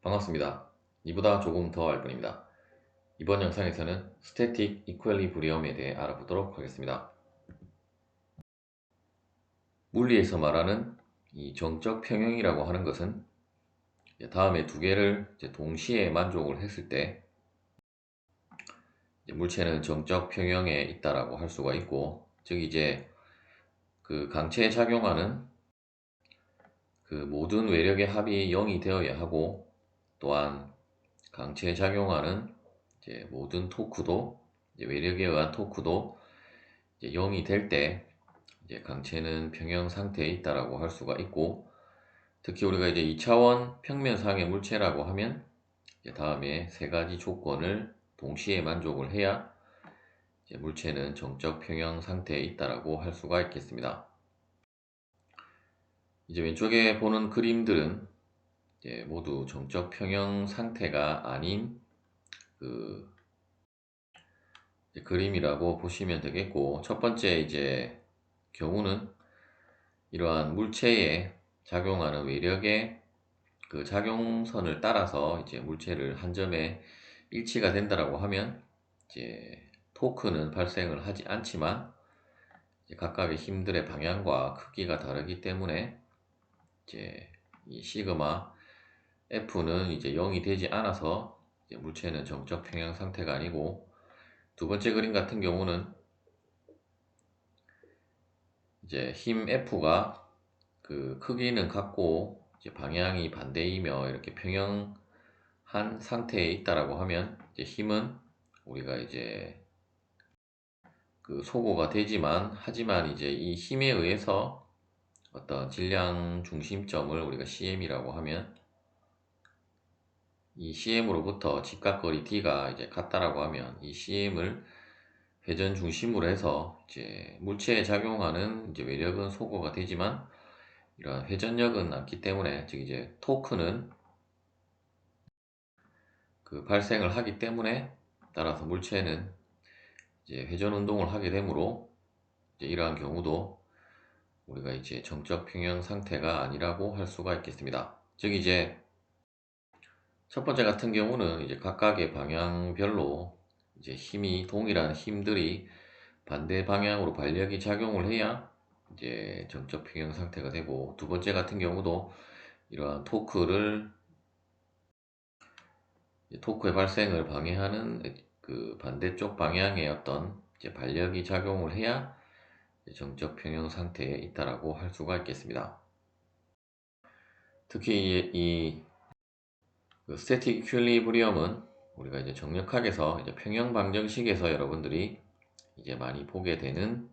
반갑습니다. 이보다 조금 더 알 뿐입니다. 이번 영상에서는 스태틱 이퀄리브리엄에 대해 알아보도록 하겠습니다. 물리에서 말하는 이 정적 평형이라고 하는 것은 다음에 두 개를 동시에 만족을 했을 때 물체는 정적 평형에 있다라고 할 수가 있고, 즉 이제 그 강체에 작용하는 그 모든 외력의 합이 0이 되어야 하고, 또한 강체에 작용하는 모든 토크도 외력에 의한 토크도 0이 될 때 강체는 평형 상태에 있다라고 할 수가 있고, 특히 우리가 이제 2차원 평면상의 물체라고 하면 다음에 세 가지 조건을 동시에 만족을 해야 물체는 정적 평형 상태에 있다라고 할 수가 있겠습니다. 이제 왼쪽에 보는 그림들은 모두 정적 평형 상태가 아닌 그 그림이라고 보시면 되겠고, 첫 번째 이제 경우는 이러한 물체에 작용하는 외력의 그 작용선을 따라서 이제 물체를 한 점에 일치가 된다라고 하면 이제 토크는 발생을 하지 않지만 이제 각각의 힘들의 방향과 크기가 다르기 때문에 이제 이 시그마 F는 이제 0이 되지 않아서 이제 물체는 정적 평형 상태가 아니고, 두 번째 그림 같은 경우는 이제 힘 F가 그 크기는 같고 이제 방향이 반대이며 이렇게 평형한 상태에 있다라고 하면 이제 힘은 우리가 이제 그 소고가 되지만, 하지만 이제 이 힘에 의해서 어떤 질량 중심점을 우리가 CM이라고 하면, 이 CM으로부터 직각거리 D가 이제 같다라고 하면 이 CM을 회전 중심으로 해서 이제 물체에 작용하는 이제 외력은 소거가 되지만 이러한 회전력은 않기 때문에, 즉 이제 토크는 그 발생을 하기 때문에, 따라서 물체는 이제 회전 운동을 하게 되므로 이제 이러한 경우도 우리가 이제 정적 평형 상태가 아니라고 할 수가 있겠습니다. 즉 이제 첫 번째 같은 경우는 이제 각각의 방향별로 이제 힘이 동일한 힘들이 반대 방향으로 반력이 작용을 해야 이제 정적 평형 상태가 되고, 두 번째 같은 경우도 이러한 토크의 발생을 방해하는 그 반대쪽 방향의 어떤 이제 반력이 작용을 해야 정적 평형 상태에 있다라고 할 수가 있겠습니다. 특히 그 스태틱 이퀄리브리엄은 우리가 이제 정력학에서 이제 평형 방정식에서 여러분들이 이제 많이 보게 되는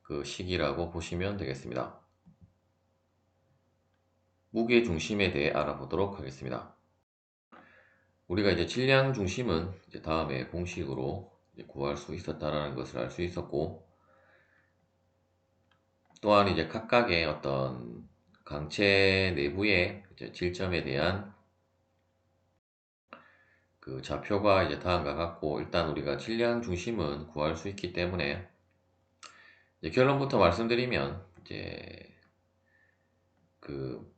그 식이라고 보시면 되겠습니다. 무게 중심에 대해 알아보도록 하겠습니다. 우리가 이제 질량 중심은 이제 다음에 공식으로 이제 구할 수 있었다라는 것을 알 수 있었고, 또한 이제 각각의 어떤 강체 내부의 이제 질점에 대한 그 좌표가 이제 다음과 같고, 일단 우리가 질량 중심은 구할 수 있기 때문에 이제 결론부터 말씀드리면, 이제 그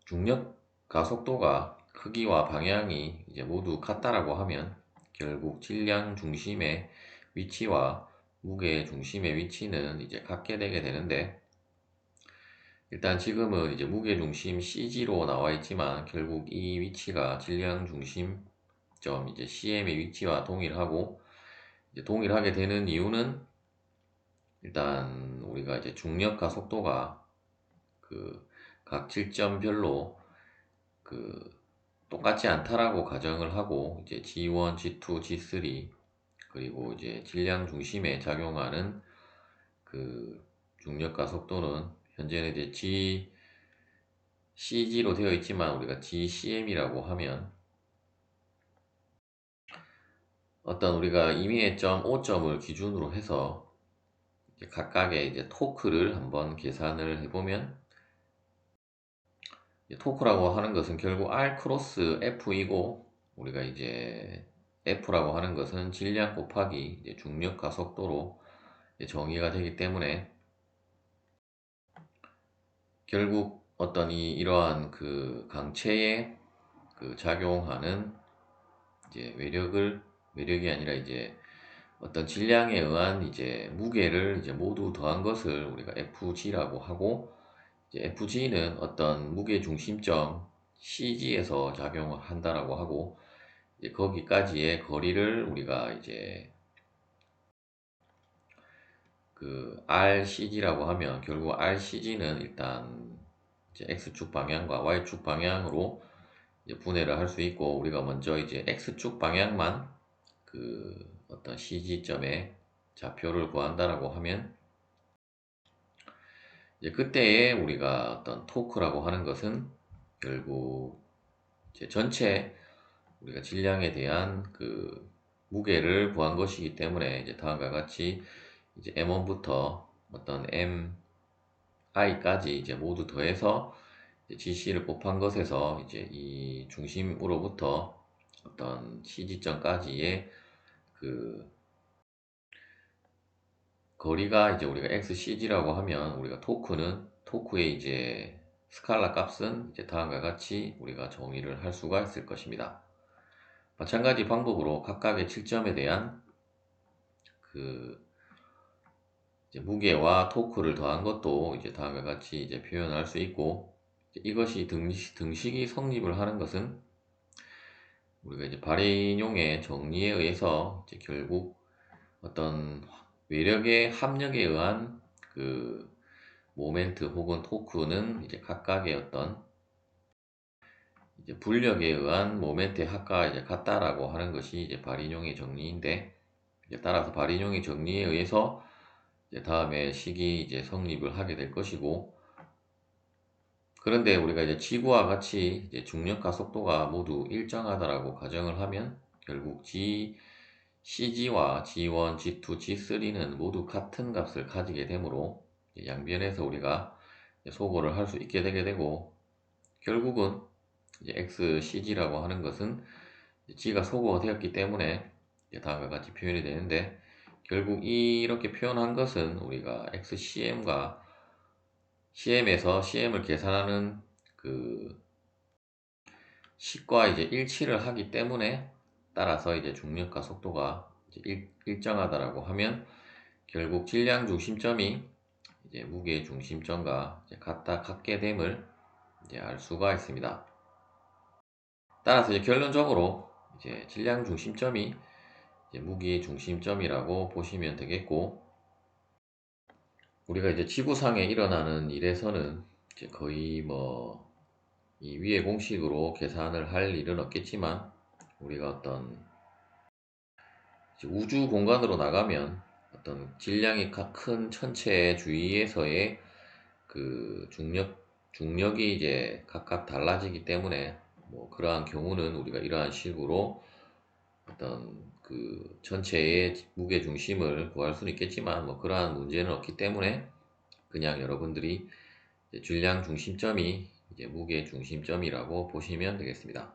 중력 가속도가 크기와 방향이 이제 모두 같다라고 하면 결국 질량 중심의 위치와 무게 중심의 위치는 이제 같게 되게 되는데, 일단 지금은 이제 무게 중심 CG로 나와 있지만 결국 이 위치가 질량 중심점 이제 CM의 위치와 동일하고, 이제 동일하게 되는 이유는 일단 우리가 이제 중력 가속도가 그 각 질점별로 그 똑같지 않다라고 가정을 하고, 이제 G1, G2, G3 그리고 이제 질량 중심에 작용하는 그 중력 가속도는 현재는 이제 CG로 되어 있지만 우리가 GCM이라고 하면, 어떤 우리가 임의의 점 5점을 기준으로 해서 이제 각각의 이제 토크를 한번 계산을 해보면, 토크라고 하는 것은 결국 R 크로스 F이고, 우리가 이제 F라고 하는 것은 질량 곱하기 이제 중력 가속도로 정의가 되기 때문에, 결국 어떤 이러한 그 강체에 그 작용하는 이제 외력이 아니라 이제 어떤 질량에 의한 이제 무게를 이제 모두 더한 것을 우리가 FG라고 하고, 이제 FG는 어떤 무게 중심점 CG에서 작용을 한다라고 하고, 이제 거기까지의 거리를 우리가 이제 그 RCG라고 하면, 결국 RCG는 일단 이제 X축 방향과 Y축 방향으로 이제 분해를 할 수 있고, 우리가 먼저 이제 X축 방향만 그 어떤 CG점의 좌표를 구한다라고 하면, 이제 그때에 우리가 어떤 토크라고 하는 것은 결국 이제 전체 우리가 질량에 대한 그 무게를 구한 것이기 때문에, 이제 다음과 같이 이제 M1부터 어떤 MI까지 이제 모두 더해서 이제 GC를 곱한 것에서 이제 이 중심으로부터 어떤 CG점까지의 그 거리가 이제 우리가 XCG라고 하면, 우리가 토크의 이제 스칼라 값은 이제 다음과 같이 우리가 정의를 할 수가 있을 것입니다. 마찬가지 방법으로 각각의 칠점에 대한 그 이제 무게와 토크를 더한 것도 이제 다음과 같이 이제 표현할 수 있고, 이것이 등식이 성립을 하는 것은 우리가 이제 발인용의 정리에 의해서 이제 결국 어떤 외력의 합력에 의한 그 모멘트 혹은 토크는 이제 각각의 어떤 이제 불력에 의한 모멘트의 합과 이제 같다라고 하는 것이 이제 발인용의 정리인데, 이제 따라서 발인용의 정리에 의해서 이제 다음에 식이 이제 성립을 하게 될 것이고, 그런데 우리가 이제 지구와 같이 이제 중력과 속도가 모두 일정하다라고 가정을 하면, 결국 CG와 G1, G2, G3는 모두 같은 값을 가지게 되므로 양변에서 우리가 소거를 할 수 있게 되게 되고, 결국은 이제 XCG라고 하는 것은 G가 소거가 되었기 때문에 다음과 같이 표현이 되는데, 결국 이렇게 표현한 것은 우리가 XCM과 CM에서 CM을 계산하는 그 식과 이제 일치를 하기 때문에, 따라서 이제 중력과 속도가 이제 일정하다라고 하면, 결국 질량 중심점이 이제 무게 중심점과 이제 같게 됨을 이제 알 수가 있습니다. 따라서 이제 결론적으로 이제 질량 중심점이 이제 무게 중심점이라고 보시면 되겠고, 우리가 이제 지구상에 일어나는 일에서는 이제 거의 뭐 이 위의 공식으로 계산을 할 일은 없겠지만, 우리가 어떤 이제 우주 공간으로 나가면 어떤 질량이 큰 천체의 주위에서의 그 중력이 이제 각각 달라지기 때문에, 뭐 그러한 경우는 우리가 이러한 식으로 어떤 그 전체의 무게 중심을 구할 수는 있겠지만, 뭐 그러한 문제는 없기 때문에 그냥 여러분들이 이제 질량 중심점이 이제 무게 중심점이라고 보시면 되겠습니다.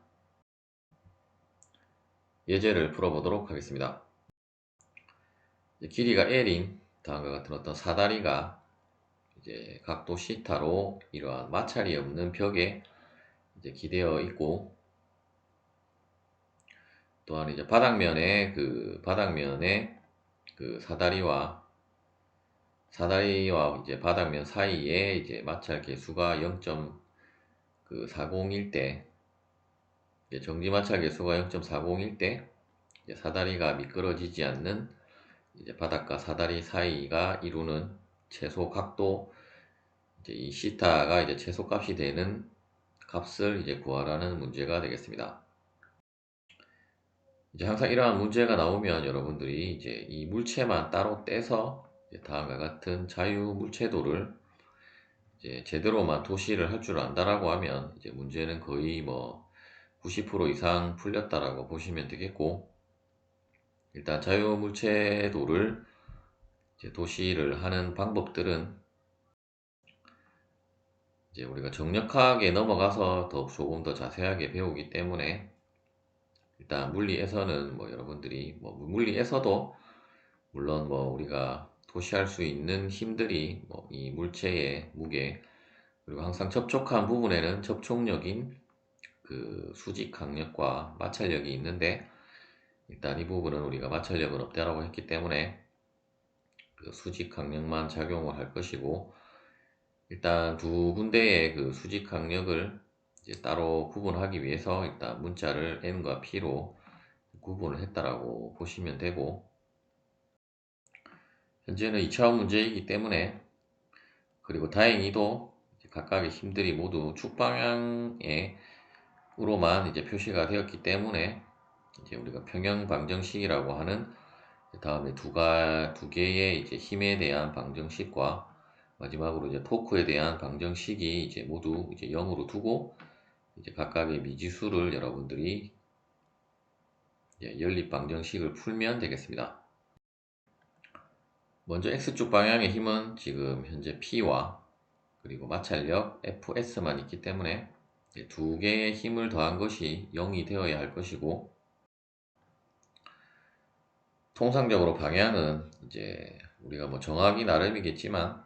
예제를 풀어보도록 하겠습니다. 길이가 L인 다음과 같은 어떤 사다리가 이제 각도 C타로 이러한 마찰이 없는 벽에 이제 기대어 있고, 또한 이제 바닥면에 그 사다리와 이제 바닥면 사이에 이제 마찰 계수가 0.401 때, 정지 마찰 계수가 0.401 때 사다리가 미끄러지지 않는 이제 바닥과 사다리 사이가 이루는 최소 각도, 이제 이 시타가 이제 최소값이 되는 값을 이제 구하라는 문제가 되겠습니다. 이제 항상 이러한 문제가 나오면 여러분들이 이제 이 물체만 따로 떼서 다음과 같은 자유 물체도를 이제 제대로만 도시를 할 줄 안다라고 하면, 이제 문제는 거의 뭐 90% 이상 풀렸다라고 보시면 되겠고, 일단 자유 물체도를 이제 도시를 하는 방법들은 이제 우리가 정력학에 넘어가서 조금 더 자세하게 배우기 때문에, 일단 물리에서는 뭐 여러분들이 뭐 물리에서도 물론 뭐 우리가 도시할 수 있는 힘들이 뭐 이 물체의 무게 그리고 항상 접촉한 부분에는 접촉력인 그 수직 강력과 마찰력이 있는데, 일단 이 부분은 우리가 마찰력은 없다라고 했기 때문에 그 수직 강력만 작용을 할 것이고, 일단 두 군데의 그 수직 강력을 이제 따로 구분하기 위해서 일단 문자를 N과 P로 구분을 했다라고 보시면 되고, 현재는 2차원 문제이기 때문에, 그리고 다행히도 각각의 힘들이 모두 축방향에 으로만 이제 표시가 되었기 때문에, 이제 우리가 평형 방정식이라고 하는 다음에 두 개의 이제 힘에 대한 방정식과 마지막으로 이제 토크에 대한 방정식이 이제 모두 이제 0으로 두고, 이제 각각의 미지수를 여러분들이 이제 연립 방정식을 풀면 되겠습니다. 먼저 x축 방향의 힘은 지금 현재 P와 그리고 마찰력 Fs만 있기 때문에 두 개의 힘을 더한 것이 0이 되어야 할 것이고, 통상적으로 방향은 이제 우리가 뭐 정하기 나름이겠지만,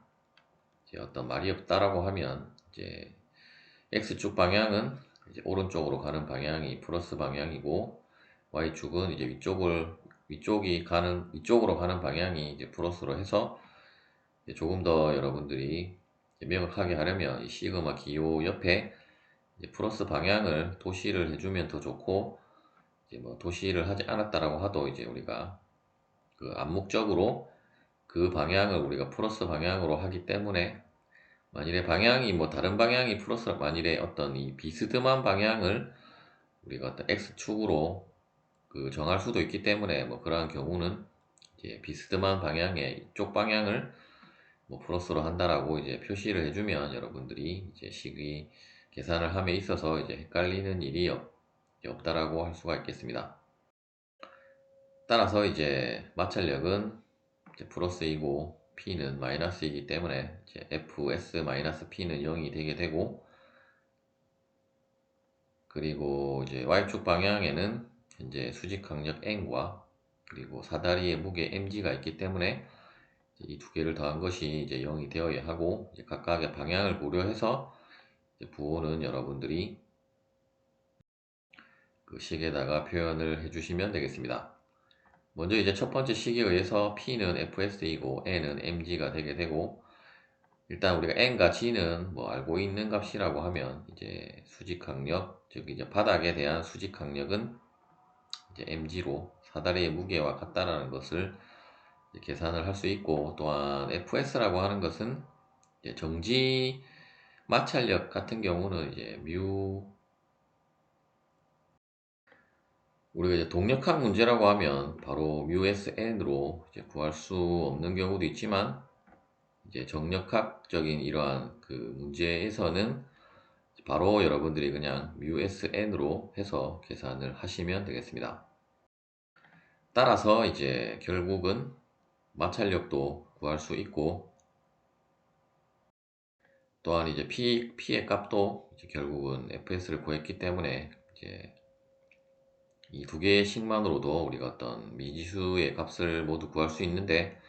이제 어떤 말이 없다라고 하면 이제 x축 방향은 이제 오른쪽으로 가는 방향이 플러스 방향이고, y축은 이제 위쪽으로 가는 방향이 이제 플러스로 해서, 이제 조금 더 여러분들이 명확하게 하려면 이 시그마 기호 옆에 이제 플러스 방향을 도시를 해주면 더 좋고, 이제 뭐 도시를 하지 않았다라고 하도 이제 우리가 그 암묵적으로 그 방향을 우리가 플러스 방향으로 하기 때문에, 만일에 방향이 뭐 다른 방향이 플러스, 만일에 어떤 이 비스듬한 방향을 우리가 어떤 x축으로 그 정할 수도 있기 때문에, 뭐 그러한 경우는 이제 비스듬한 방향의 이쪽 방향을 뭐 플러스로 한다라고 이제 표시를 해주면 여러분들이 이제 식의 계산을 함에 있어서 이제 헷갈리는 일이 없다라고 할 수가 있겠습니다. 따라서 이제 마찰력은 이제 플러스이고 P는 마이너스이기 때문에 이제 Fs-P는 0이 되게 되고, 그리고 이제 Y축 방향에는 현재 수직 강력 N과 그리고 사다리의 무게 mg가 있기 때문에 이 두 개를 더한 것이 이제 0이 되어야 하고, 이제 각각의 방향을 고려해서 이제 부호는 여러분들이 그 식에다가 표현을 해주시면 되겠습니다. 먼저 이제 첫 번째 식에 의해서 P는 Fs이고 N은 mg가 되게 되고, 일단 우리가 n과 g는 뭐 알고 있는 값이라고 하면 이제 수직 강력, 즉 이제 바닥에 대한 수직 강력은 이제 mg로 사다리의 무게와 같다라는 것을 계산을 할 수 있고, 또한 fs라고 하는 것은 이제 정지 마찰력 같은 경우는 이제 우리가 이제 동력학 문제라고 하면 바로 sn으로 이제 구할 수 없는 경우도 있지만, 이제 정력학적인 이러한 그 문제에서는 바로 여러분들이 그냥 sn으로 해서 계산을 하시면 되겠습니다. 따라서 이제 결국은 마찰력도 구할 수 있고, 또한 이제 P의 값도 이제 결국은 fs를 구했기 때문에 이제 이 두 개의 식만으로도 우리가 어떤 미지수의 값을 모두 구할 수 있는데,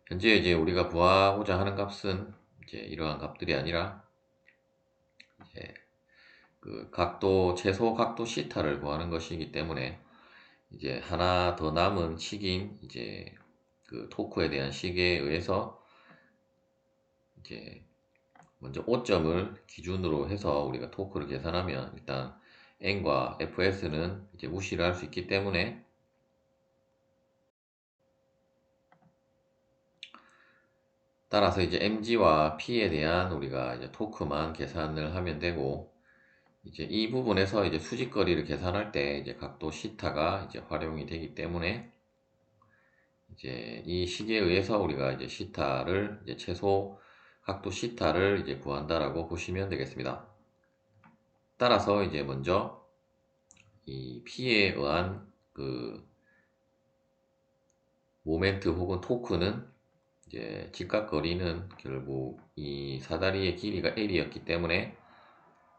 현재 이제 우리가 구하고자 하는 값은 이제 이러한 값들이 아니라 이제 그 최소 각도 시타를 구하는 것이기 때문에, 이제 하나 더 남은 식인 이제 그 토크에 대한 식에 의해서 이제 먼저 5점을 기준으로 해서 우리가 토크를 계산하면 일단 n과 fs는 이제 무시를 할 수 있기 때문에, 따라서 이제 mg와 p에 대한 우리가 이제 토크만 계산을 하면 되고, 이제 이 부분에서 이제 수직거리를 계산할 때 이제 각도 시타가 이제 활용이 되기 때문에, 이제 이 식에 의해서 우리가 이제 시타를 이제 최소 각도 시타를 이제 구한다라고 보시면 되겠습니다. 따라서 이제 먼저 이 P에 의한 그 모멘트 혹은 토크는 이제 직각거리는 결국 이 사다리의 길이가 L이었기 때문에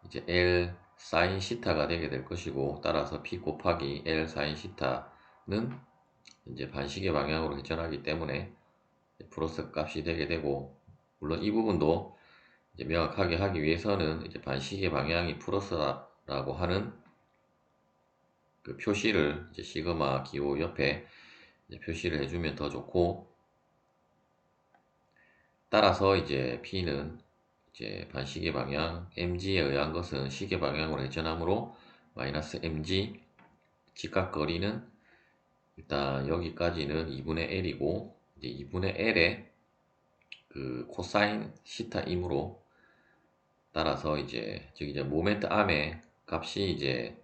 이제 L 사인 시타가 되게 될 것이고, 따라서 P 곱하기 L 사인 시타는 이제 반시계 방향으로 회전하기 때문에 플러스 값이 되게 되고, 물론 이 부분도 이제 명확하게 하기 위해서는 이제 반시계 방향이 플러스라고 하는 그 표시를 이제 시그마 기호 옆에 이제 표시를 해주면 더 좋고, 따라서 이제 P는 이제 반시계 방향 mg에 의한 것은 시계 방향으로 회전하므로 마이너스 mg, 직각거리는 일단 여기까지는 2분의 L이고, 이제 2분의 L에 그 코사인 시타이므로, 따라서 이제 즉 이제 모멘트 암의 값이 이제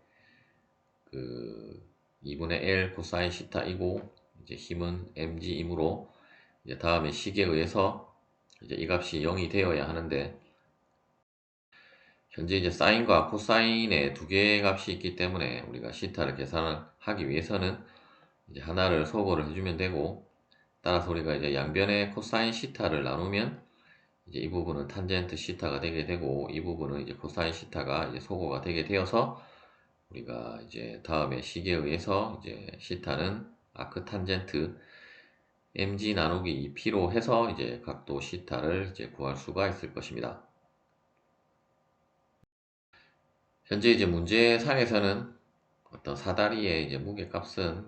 그 2분의 L 코사인 시타이고, 이제 힘은 mg이므로 이제 다음에 식에 의해서 이제 이 값이 0이 되어야 하는데, 현재 이제 사인과 코사인의 두 개의 값이 있기 때문에 우리가 시타를 계산하기 위해서는 이제 하나를 소거를 해주면 되고, 따라서 우리가 이제 양변의 코사인 시타를 나누면 이제 이 부분은 탄젠트 시타가 되게 되고, 이 부분은 이제 코사인 시타가 이제 소거가 되게 되어서 우리가 이제 다음에 식에 의해서 이제 시타는 아크 탄젠트 mg 나누기 2p로 해서 이제 각도 시타를 이제 구할 수가 있을 것입니다. 현재 이제 문제상에서는 어떤 사다리의 이제 무게값은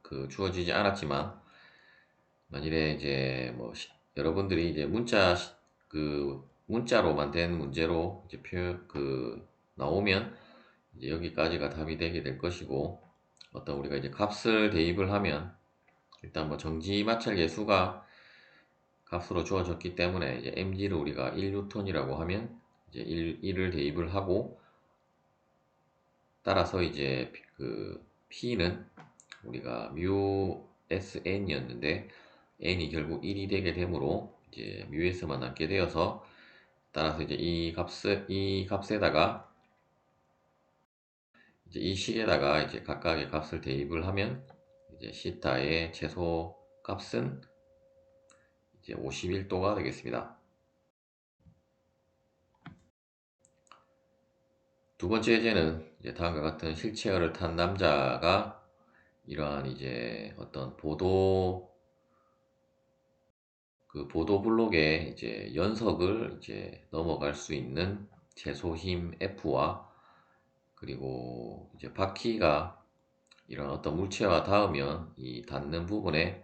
그 주어지지 않았지만, 만일에 이제 뭐 여러분들이 이제 문자로만 된 문제로 이제 나오면 이제 여기까지가 답이 되게 될 것이고, 어떤 우리가 이제 값을 대입을 하면 일단 뭐 정지 마찰 계수가 값으로 주어졌기 때문에 이제 mg를 우리가 1N이라고 하면 이제 1을 대입을 하고, 따라서 이제 그 P는 우리가 뮤 SN이었는데 n이 결국 1이 되게 되므로 이제 뮤s만 남게 되어서, 따라서 이제 이 값에다가 이제 이 식에다가 이제 각각의 값을 대입을 하면 이제 시타의 최소 값은 이제 51도가 되겠습니다. 두 번째 예제는 이제 다음과 같은 휠체어를 탄 남자가 이러한 이제 어떤 보도 블록에 이제 연석을 이제 넘어갈 수 있는 최소 힘 F와, 그리고 이제 바퀴가 이런 어떤 물체와 닿으면 이 닿는 부분에는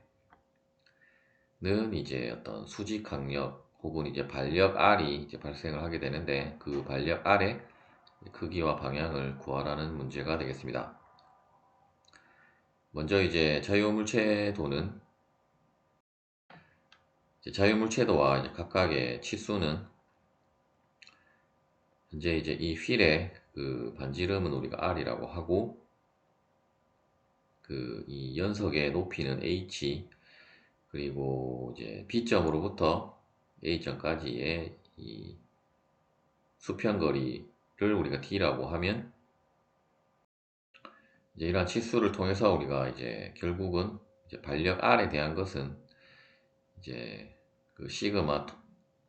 이제 어떤 수직 강력 혹은 이제 반력 R이 이제 발생을 하게 되는데, 그 반력 R의 크기와 방향을 구하라는 문제가 되겠습니다. 먼저 이제 자유물체도와 이제 각각의 치수는, 현재 이제 이 휠의 그 반지름은 우리가 R이라고 하고, 그 이 연석의 높이는 H, 그리고 이제 B점으로부터 A점까지의 이 수평거리를 우리가 D라고 하면, 이제 이러한 치수를 통해서 우리가 이제 결국은 이제 반력 R에 대한 것은 이제 그 시그마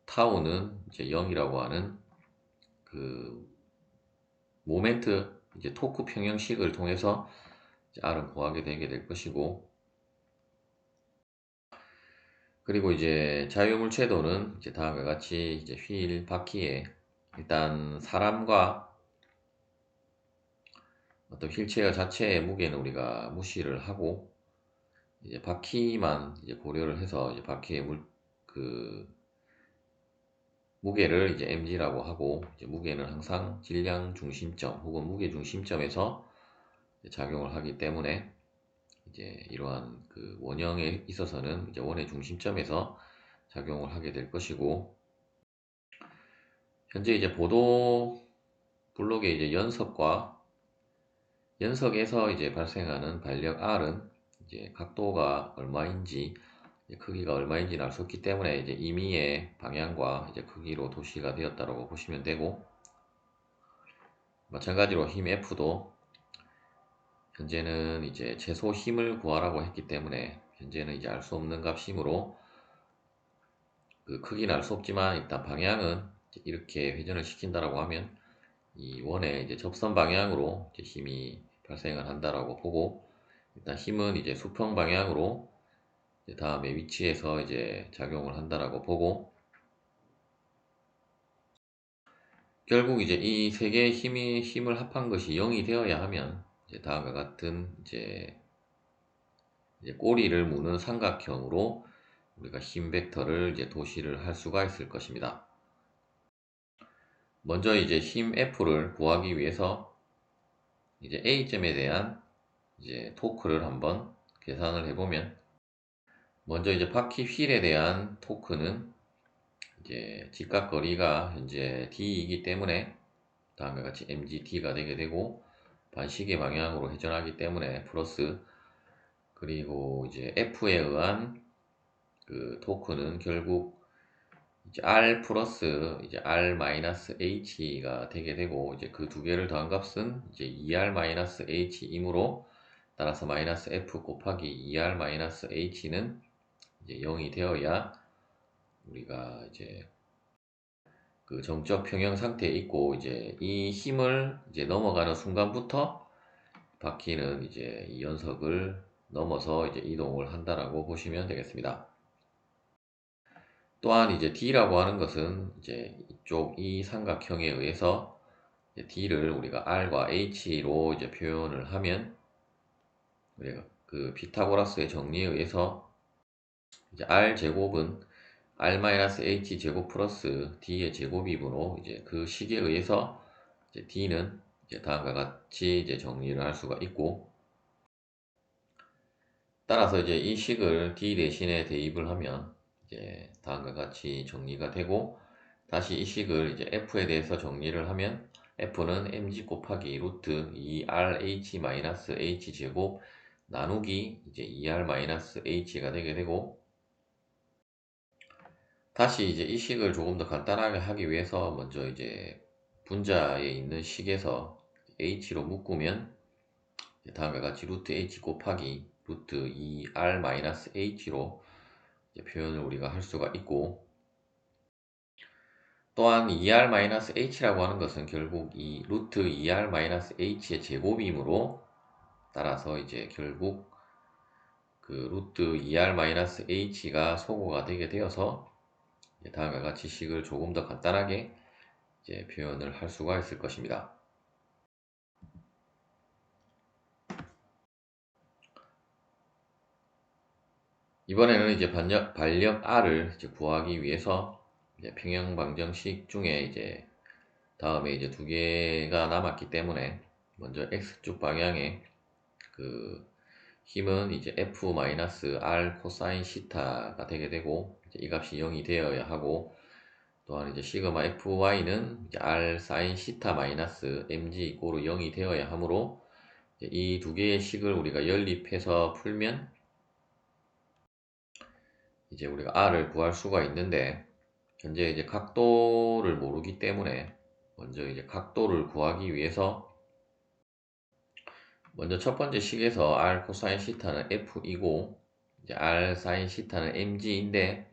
타우는 이제 0이라고 하는 그 모멘트 이제 토크 평형식을 통해서 이제 R은 구하게 되게 될 것이고, 그리고 이제 자유물체도는 이제 다음과 같이 이제 휠 바퀴에 일단 사람과 어떤 휠체어 자체의 무게는 우리가 무시를 하고, 이제 바퀴만 이제 고려를 해서 이제 바퀴의 그 무게를 이제 mg라고 하고, 이제 무게는 항상 질량 중심점 혹은 무게 중심점에서 작용을 하기 때문에 이제 이러한 그 원형에 있어서는 이제 원의 중심점에서 작용을 하게 될 것이고, 현재 이제 보도 블록의 이제 연석에서 이제 발생하는 반력 R은 이제 각도가 얼마인지, 크기가 얼마인지 알 수 없기 때문에 이제 임의의 방향과 이제 크기로 도시가 되었다고 보시면 되고, 마찬가지로 힘 F도 현재는 이제 최소 힘을 구하라고 했기 때문에 현재는 이제 알 수 없는 값이므로, 그 크기는 알 수 없지만 일단 방향은 이렇게 회전을 시킨다라고 하면 이 원의 이제 접선 방향으로 이제 힘이 발생을 한다라고 보고, 일단 힘은 이제 수평 방향으로 이제 다음에 위치에서 이제 작용을 한다라고 보고, 결국 이제 이 세 개의 힘을 합한 것이 0이 되어야 하면 이제 다음과 같은 이제 꼬리를 무는 삼각형으로 우리가 힘 벡터를 이제 도시를 할 수가 있을 것입니다. 먼저 이제 힘 F를 구하기 위해서 이제 A점에 대한 이제 토크를 한번 계산을 해보면, 먼저 이제 바퀴 휠에 대한 토크는 이제 직각거리가 현재 D이기 때문에 다음과 같이 mgt가 되게 되고, 반시계 방향으로 회전하기 때문에 플러스, 그리고 이제 F에 의한 그 토크는 결국 이제 R 플러스 이제 R 마이너스 H가 되게 되고, 이제 그 두 개를 더한 값은 이제 2R 마이너스 H이므로, 따라서 마이너스 F 곱하기 2R 마이너스 H는 이제 0이 되어야 우리가 이제 그 정적 평형 상태에 있고, 이제 이 힘을 이제 넘어가는 순간부터 바퀴는 이제 이 연석을 넘어서 이제 이동을 한다라고 보시면 되겠습니다. 또한 이제 D라고 하는 것은 이제 이쪽 이 삼각형에 의해서 이제 D를 우리가 R과 H로 이제 표현을 하면, 우리가 그 피타고라스의 정리에 의해서 이제 R 제곱은 R-H 제곱 플러스 D의 제곱이므로, 이제 그 식에 의해서 이제 D는 이제 다음과 같이 이제 정리를 할 수가 있고, 따라서 이제 이 식을 D 대신에 대입을 하면 이제 다음과 같이 정리가 되고, 다시 이 식을 이제 F에 대해서 정리를 하면 F는 mg 곱하기 루트 2rh 마이너스 h 제곱 나누기 이제 2r 마이너스 h가 되게 되고, 다시 이제 이 식을 조금 더 간단하게 하기 위해서 먼저 이제 분자에 있는 식에서 h로 묶으면 다음과 같이 루트 h 곱하기 루트 2r 마이너스 h로 표현을 우리가 할 수가 있고, 또한 2r 마이너스 h라고 하는 것은 결국 이 루트 2r 마이너스 h의 제곱이므로, 따라서 이제 결국 그 루트 2r 마이너스 h가 소거가 되게 되어서 다음과 같이 식을 조금 더 간단하게 이제 표현을 할 수가 있을 것입니다. 이번에는 이제 반력 R을 이제 구하기 위해서 이제 평형방정식 중에 이제 다음에 이제 두 개가 남았기 때문에, 먼저 X축 방향에 그 힘은 이제 F-R 코사인 시타가 되게 되고, 이제 이 값이 0이 되어야 하고, 또한 이제 시그마 FY는 이제 R 사인 시타 마이너스 mg 이꼬르 0이 되어야 하므로, 이 두 개의 식을 우리가 연립해서 풀면 이제 우리가 R을 구할 수가 있는데, 현재 이제 각도를 모르기 때문에 먼저 이제 각도를 구하기 위해서, 먼저 첫 번째 식에서 R 코사인 시타는 F이고 이제 R 사인 시타는 mg인데,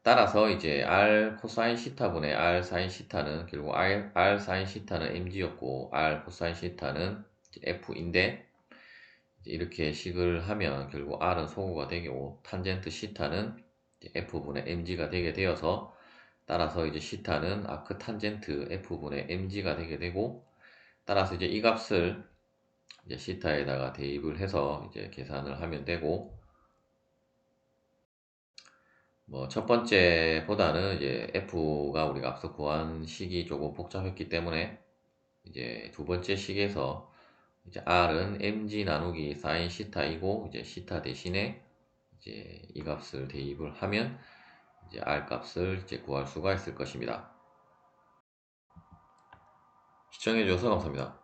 따라서 이제 R 코사인 시타분의 R 사인 시타는 결국 R 사인 시타는 mg였고 R 코사인 시타는 F인데, 이렇게 식을 하면 결국 R은 소거가 되고 탄젠트 시타는 F분의 mg가 되게 되어서, 따라서 이제 시타는 아크 탄젠트 F분의 mg가 되게 되고, 따라서 이제 이 값을 이제 시타에다가 대입을 해서 이제 계산을 하면 되고, 뭐 첫 번째보다는 이제 F가 우리가 앞서 구한 식이 조금 복잡했기 때문에 이제 두 번째 식에서 이제 R은 mg 나누기 사인 시타이고, 이제 시타 대신에 이제 이 값을 대입을 하면 이제 R 값을 이제 구할 수가 있을 것입니다. 시청해주셔서 감사합니다.